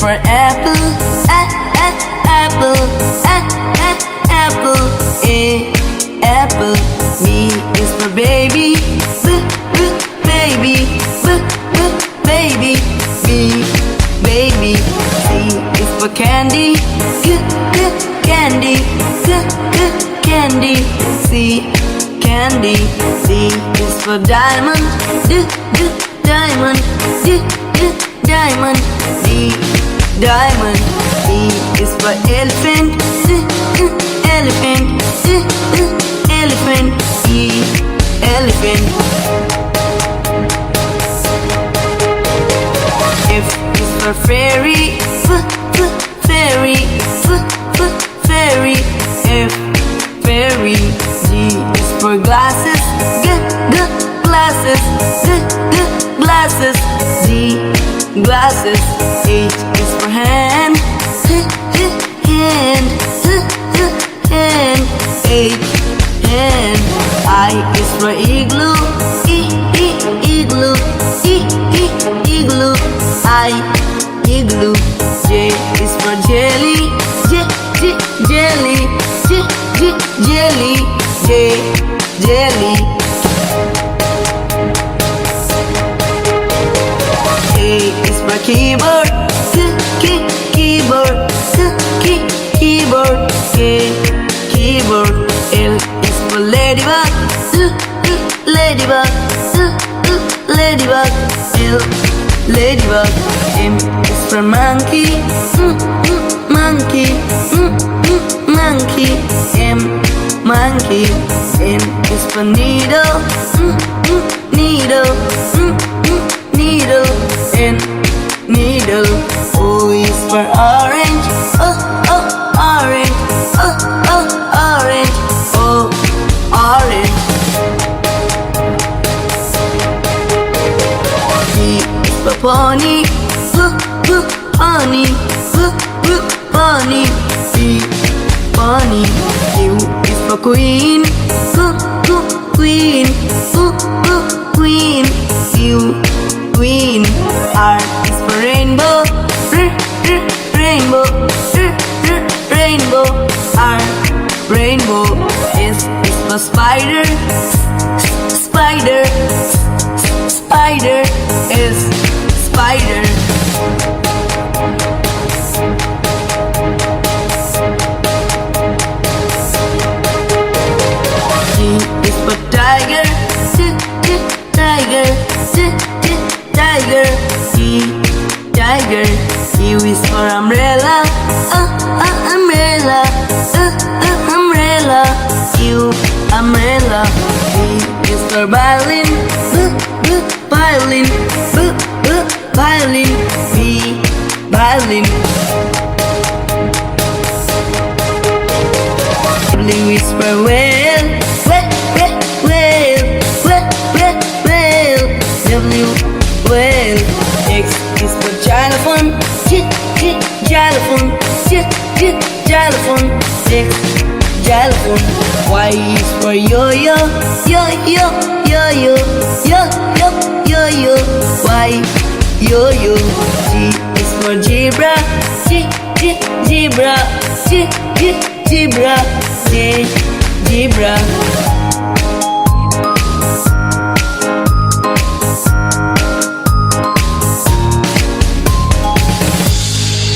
for apple, apple, apple. A, apple. B is for baby, baby, baby. B, baby. C is for candy, candy, candy. C, candy. D is for diamond, diamond, diamond. D, diamond. E is for elephant, elephant, elephant. E, elephant. F is for fairy, fairy, fairy. F, fairy. G is for glasses, glasses, glasses. G, glasses. H is for hand, hand, hand. H, hand. I is for igloo, igloo, igloo. I, igloo. J is for jelly, jelly, jelly. J, jelly. K is for keyboard, keyboard, keyboard. K, keyboard. L is for ladybug, ladybug, ladybug. L, ladybug. M is for monkey, monkey, monkey. M, monkey. N is for needle, needle, needle. N, needle. O is for orange, orange, orange. O, orange. P is for pony, pony, pony. P, pony. Q is for queen, queen, queen. Q, queen. R is for rainbow, rainbow, rainbow. R, rainbow. S is for spider, spider, spider. S, spider. T is for tiger, tiger, tiger. T, tiger. U is for umbrella, umbrella, umbrella. U, umbrella. V is for violin, violin, violin. V, violin. W is for whale, whale, whale. W, whale. X is for xylophone, xylophone, xylophone. X, xylophone. Y is for yo-yo, yo-yo, yo-yo, yo-yo, yo-yo. Y, yo-yo. G is for zebra, zebra, zebra. J, zebra.